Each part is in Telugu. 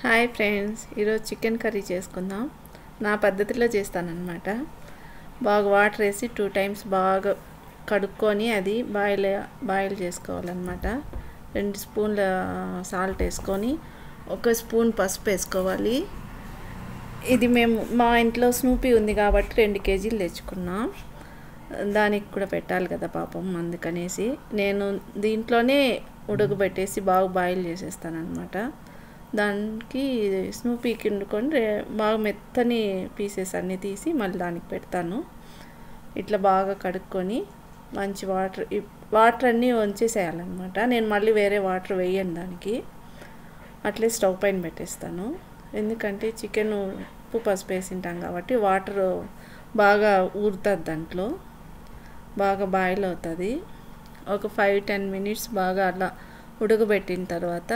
హాయ్ ఫ్రెండ్స్, ఈరోజు చికెన్ కర్రీ చేసుకుందాం. నా పద్ధతిలో చేస్తానన్నమాట. బాగా వాటర్ వేసి 2 టైమ్స్ బాగా కడుక్కొని అది బాయిల్ చేసుకోవాలన్నమాట. 2 స్పూన్ల సాల్ట్ వేసుకొని 1 స్పూన్ పసుపు వేసుకోవాలి. ఇది మేము మా ఇంట్లో స్నూపీ ఉంది కాబట్టి 2 కేజీలు తెచ్చుకున్నాం. దానికి కూడా పెట్టాలి కదా పాపం, అందుకనేసి నేను దీంట్లోనే ఉడకబెట్టేసి బాగా బాయిల్ చేసేస్తానన్నమాట. దానికి స్నూపీకి వండుకొని బాగా మెత్తని పీసెస్ అన్నీ తీసి మళ్ళీ దానికి పెడతాను. ఇట్లా బాగా కడుక్కొని మంచి వాటర్ అన్నీ వంచేసేయాలన్నమాట. నేను మళ్ళీ వేరే వాటర్ వేయను దానికి, అట్లే స్టవ్ పైన పెట్టేస్తాను. ఎందుకంటే చికెన్ ఉప్పు పసుపు వేసింటాం కాబట్టి వాటర్ బాగా ఊరుతుంది, దాంట్లో బాగా బాయిల్ అవుతుంది. ఒక 5-10 మినిట్స్ బాగా అలా ఉడకబెట్టిన తర్వాత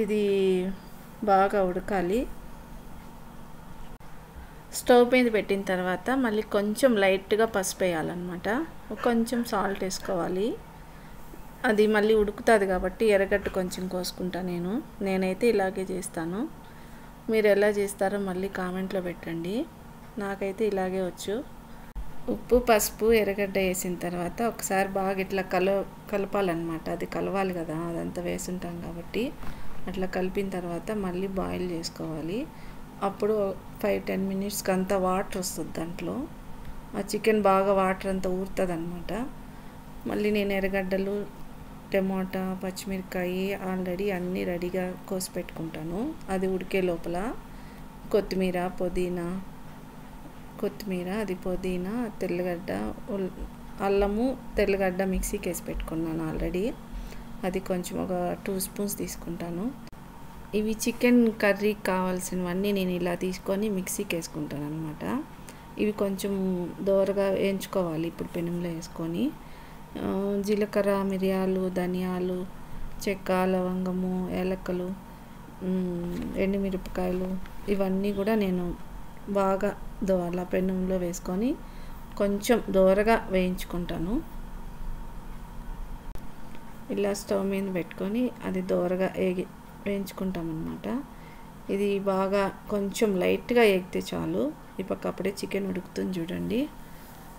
ఇది బాగా ఉడకాలి. స్టవ్ మీద పెట్టిన తర్వాత మళ్ళీ కొంచెం లైట్గా పసుపు వేయాలన్నమాట. కొంచెం సాల్ట్ వేసుకోవాలి. అది మళ్ళీ ఉడుకుతుంది కాబట్టి ఎర్రగడ్డ కొంచెం కోసుకుంటా. నేనైతే ఇలాగే చేస్తాను. మీరు ఎలా చేస్తారో మళ్ళీ కామెంట్లో పెట్టండి. నాకైతే ఇలాగే వచ్చు. ఉప్పు పసుపు ఎర్రగడ్డ వేసిన తర్వాత ఒకసారి బాగా ఇట్లా కలపాలన్నమాట. అది కలవాలి కదా, అదంతా వేసుంటాం కాబట్టి. అట్లా కలిపిన తర్వాత మళ్ళీ బాయిల్ చేసుకోవాలి. అప్పుడు 5-10 మినిట్స్కి అంతా వాటర్ వస్తుంది దాంట్లో. ఆ చికెన్ బాగా వాటర్ అంతా ఊరుతుంది అనమాట. మళ్ళీ నేను ఎర్రగడ్డలు, టమోటా, పచ్చిమిరపకాయ ఆల్రెడీ అన్నీ రెడీగా కోసి పెట్టుకుంటాను. అది ఉడికే లోపల కొత్తిమీర, పుదీనా, తెల్లగడ్డ, అల్లము, తెల్లగడ్డ మిక్సీకి వేసి పెట్టుకున్నాను ఆల్రెడీ. అది కొంచెం ఒక 2 స్పూన్స్ తీసుకుంటాను. ఇవి చికెన్ కర్రీకి కావాల్సినవన్నీ నేను ఇలా తీసుకొని మిక్సీకి వేసుకుంటాను అనమాట. ఇవి కొంచెం దోరగా వేయించుకోవాలి. ఇప్పుడు పెనంలో వేసుకొని జీలకర్ర, మిరియాలు, ధనియాలు, చెక్క, లవంగము, ఏలక్కలు, ఎండుమిరపకాయలు ఇవన్నీ కూడా నేను బాగా అలా పెనంలో వేసుకొని కొంచెం దోరగా వేయించుకుంటాను. ఇలా స్టవ్ మీద పెట్టుకొని అది దోరగా వేయించుకుంటామన్నమాట. ఇది బాగా కొంచెం లైట్గా వేగితే చాలు. ఈ పక్క అప్పుడే చికెన్ ఉడుకుతుంది చూడండి.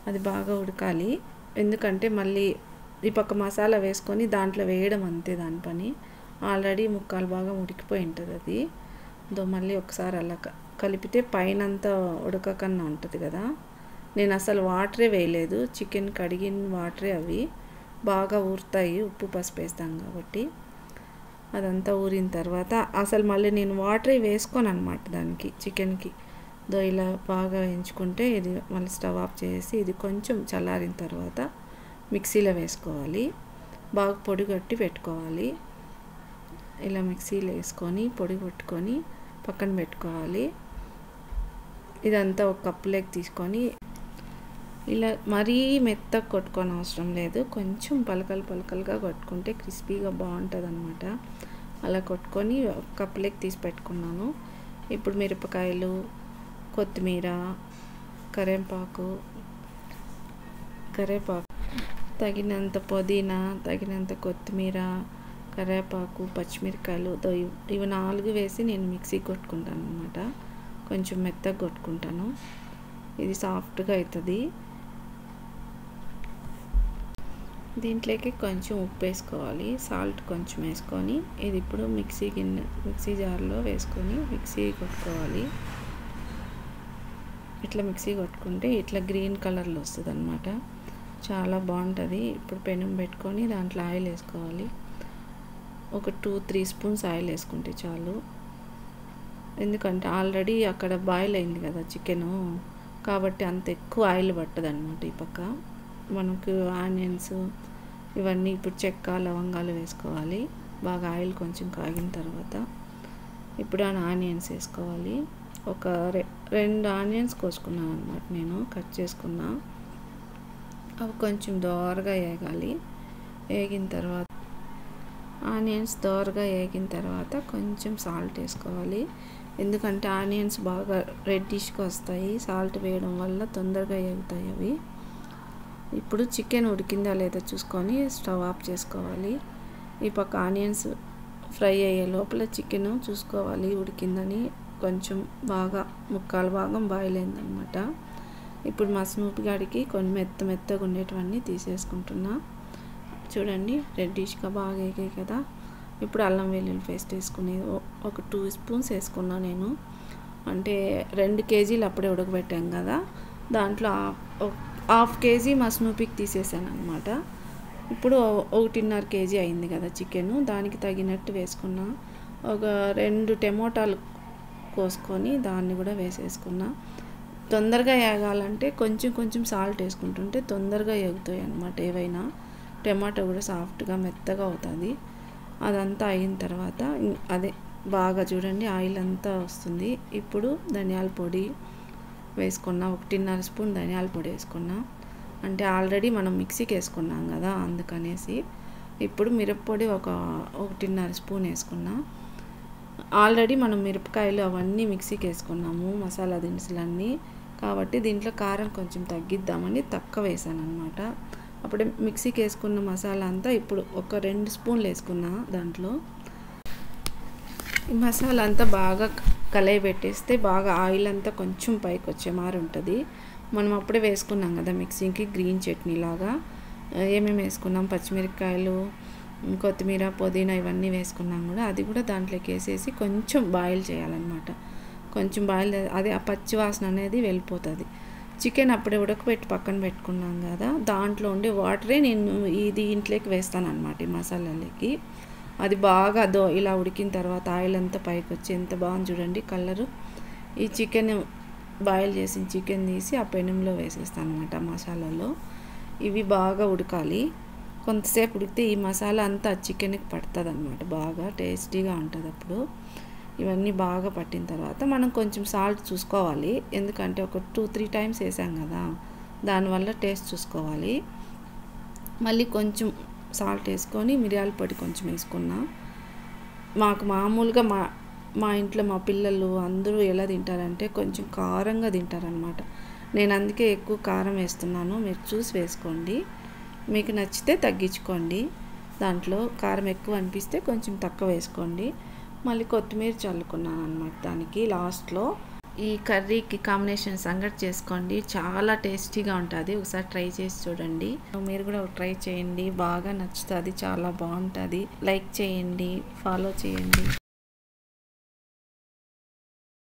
అది బాగా ఉడకాలి. ఎందుకంటే మళ్ళీ ఈ పక్క మసాలా వేసుకొని దాంట్లో వేయడం అంతే దాని పని. ఆల్రెడీ ముక్కలు బాగా ఉడికిపోయి ఉంటుంది అది. మళ్ళీ ఒకసారి అలా కలిపితే పైన అంతా ఉడకకన్నా ఉంటుంది కదా. నేను అసలు వాటరే వేయలేదు, చికెన్ కడిగిన వాటరే అవి. బాగా ఊరుతాయి ఉప్పు పసుపు వేస్తాం కాబట్టి. అదంతా ఊరిన తర్వాత అసలు మళ్ళీ నేను వాటరే వేసుకోను అనమాట దానికి, చికెన్కి. ఇలా బాగా వేయించుకుంటే ఇది మళ్ళీ స్టవ్ ఆఫ్ చేసి ఇది కొంచెం చల్లారిన తర్వాత మిక్సీలో వేసుకోవాలి. బాగా పొడి కొట్టి పెట్టుకోవాలి. ఇలా మిక్సీలో వేసుకొని పొడి కొట్టుకొని పక్కన పెట్టుకోవాలి. ఇదంతా ఒక కప్పులోకి తీసుకొని ఇలా మరీ మెత్తగా కొట్టుకోని అవసరం లేదు, కొంచెం పలకలుగా కొట్టుకుంటే క్రిస్పీగా బాగుంటుంది అనమాట. అలా కొట్టుకొని కప్పులోకి తీసి పెట్టుకున్నాను. ఇప్పుడు మిరపకాయలు, కొత్తిమీర, కరివేపాకు, తగినంత పుదీనా, తగినంత కొత్తిమీర, కరివేపాకు, పచ్చిమిరపకాయలు ఇవి 4 వేసి నేను మిక్సీ కొట్టుకుంటాను అనమాట. కొంచెం మెత్తగా కొట్టుకుంటాను. ఇది సాఫ్ట్గా అవుతుంది. దీంట్లోకి కొంచెం ఉప్పు వేసుకోవాలి, సాల్ట్ కొంచెం వేసుకొని ఇది ఇప్పుడు మిక్సీ జార్లో వేసుకొని మిక్సీ కొట్టుకోవాలి. ఇట్లా మిక్సీ కొట్టుకుంటే ఇట్లా గ్రీన్ కలర్లో వస్తుంది అనమాట. చాలా బాగుంటుంది. ఇప్పుడు పెనం పెట్టుకొని దాంట్లో ఆయిల్ వేసుకోవాలి. ఒక 2-3 స్పూన్స్ ఆయిల్ వేసుకుంటే చాలు. ఎందుకంటే ఆల్రెడీ అక్కడ బాయిల్ అయింది కదా చికెను, కాబట్టి అంత ఎక్కువ ఆయిల్ పట్టదు అనమాట. ఈ పక్క మనకు ఆనియన్స్ ఇవన్నీ ఇప్పుడు చెక్క, లవంగాలు వేసుకోవాలి. బాగా ఆయిల్ కొంచెం కాగిన తర్వాత ఇప్పుడు ఆనియన్స్ వేసుకోవాలి. ఒక 2 ఆనియన్స్ కోసుకున్నాను అనమాట, నేను కట్ చేసుకున్నా. అవి కొంచెం దోరగా వేగాలి. వేగిన తర్వాత ఆనియన్స్ దోరగా వేగిన తర్వాత కొంచెం సాల్ట్ వేసుకోవాలి. ఎందుకంటే ఆనియన్స్ బాగా రెడ్డిష్గా వస్తాయి, సాల్ట్ వేయడం వల్ల తొందరగా వేగుతాయి అవి. ఇప్పుడు చికెన్ ఉడికిందా లేదా చూసుకొని స్టవ్ ఆఫ్ చేసుకోవాలి. ఈ పక్క ఆనియన్స్ ఫ్రై అయ్యే లోపల చికెన్ చూసుకోవాలి ఉడికిందని. కొంచెం బాగా ముక్కాలు భాగం బాయిల్ అయిందనమాట. ఇప్పుడు మా స్నూపి గాడికి కొన్ని మెత్తగా ఉండేటివన్నీ తీసేసుకుంటున్నా. చూడండి రెడ్డిష్గా బాగా వేగాయి కదా. ఇప్పుడు అల్లం వెల్లుల్లి పేస్ట్ వేసుకునేది ఒక 2 స్పూన్స్ వేసుకున్నా నేను. అంటే 2 కేజీలు అప్పుడే ఉడకబెట్టాం కదా, దాంట్లో హాఫ్ కేజీ మా స్నూపికి తీసేసాను అనమాట. ఇప్పుడు 1.5 కేజీ అయింది కదా చికెను, దానికి తగినట్టు వేసుకున్నా. ఒక 2 టమోటాలు కోసుకొని దాన్ని కూడా వేసేసుకున్నా. తొందరగా వేగాలంటే కొంచెం సాల్ట్ వేసుకుంటుంటే తొందరగా వేగుతాయి అన్నమాట. ఏవైనా టమాటో కూడా సాఫ్ట్గా మెత్తగా అవుతుంది. అదంతా అయిన తర్వాత అదే బాగా చూడండి ఆయిల్ అంతా వస్తుంది. ఇప్పుడు ధనియాల పొడి వేసుకున్నా, 1.5 స్పూన్ ధనియాల పొడి వేసుకున్నా. అంటే ఆల్రెడీ మనం మిక్సీకి వేసుకున్నాం కదా అందుకనేసి. ఇప్పుడు మిరప్పొడి ఒక 1.5 స్పూన్ వేసుకున్నా. ఆల్రెడీ మనం మిరపకాయలు అవన్నీ మిక్సీకి వేసుకున్నాము, మసాలా దినుసులన్నీ. కాబట్టి దీంట్లో కారం కొంచెం తగ్గిద్దామని తక్కువ వేసాను అనమాట. అప్పుడే మిక్సీకి వేసుకున్న మసాలా అంతా ఇప్పుడు ఒక 2 స్పూన్లు వేసుకున్నా దాంట్లో. ఈ మసాలా అంతా బాగా కలయి పెట్టేస్తే బాగా ఆయిల్ అంతా కొంచెం పైకి వచ్చే మారి ఉంటుంది. మనం అప్పుడే వేసుకున్నాం కదా మిక్సీకి గ్రీన్ చట్నీ లాగా. ఏమేమి వేసుకున్నాం, పచ్చిమిరపకాయలు, కొత్తిమీర, పుదీనా ఇవన్నీ వేసుకున్నాం కూడా. అది కూడా దాంట్లోకి వేసేసి కొంచెం బాయిల్ చేయాలన్నమాట. కొంచెం బాయిల్, అదే ఆ పచ్చి వాసన అనేది వెళ్ళిపోతుంది. చికెన్ అప్పుడే ఉడకబెట్టి పక్కన పెట్టుకున్నాం కదా, దాంట్లో ఉండే వాటరే నేను దీంట్లోకి వేస్తాను అనమాట, ఈ మసాలాలకి. అది బాగా ఇలా ఉడికిన తర్వాత ఆయిల్ అంతా పైకి వచ్చి ఎంత బాగుంది చూడండి కలరు. ఈ చికెన్ బాయిల్ చేసిన చికెన్ తీసి ఆ పెనంలో వేసేస్తాను అనమాట మసాలాలో. ఇవి బాగా ఉడకాలి. కొంతసేపు ఉడికితే ఈ మసాలా అంతా చికెన్కి పడుతుంది అనమాట, బాగా టేస్టీగా ఉంటుంది. అప్పుడు ఇవన్నీ బాగా పట్టిన తర్వాత మనం కొంచెం సాల్ట్ చూసుకోవాలి, ఎందుకంటే ఒక 2-3 టైమ్స్ వేసాం కదా, దానివల్ల టేస్ట్ చూసుకోవాలి. మళ్ళీ కొంచెం సాల్ట్ వేసుకొని మిరియాల పొడి కొంచెం వేసుకున్నా. మాకు మామూలుగా మా ఇంట్లో మా పిల్లలు అందరూ ఎలా తింటారంటే కొంచెం కారంగా తింటారనమాట. నేను అందుకే ఎక్కువ కారం వేస్తున్నాను, మీరు చూసి వేసుకోండి. మీకు నచ్చితే తగ్గించుకోండి, దాంట్లో కారం ఎక్కువ అనిపిస్తే కొంచెం తక్కువ వేసుకోండి. మళ్ళీ కొత్తిమీర చల్లుకున్నాను అనమాట దానికి లాస్ట్లో. ఈ కర్రీకి కాంబినేషన్ సంగటి చేసుకోండి, చాలా టేస్టీగా ఉంటుంది. ఒకసారి ట్రై చేసి చూడండి, మీరు కూడా ట్రై చేయండి, బాగా నచ్చుతుంది, చాలా బాగుంటుంది. లైక్ చేయండి, ఫాలో చేయండి.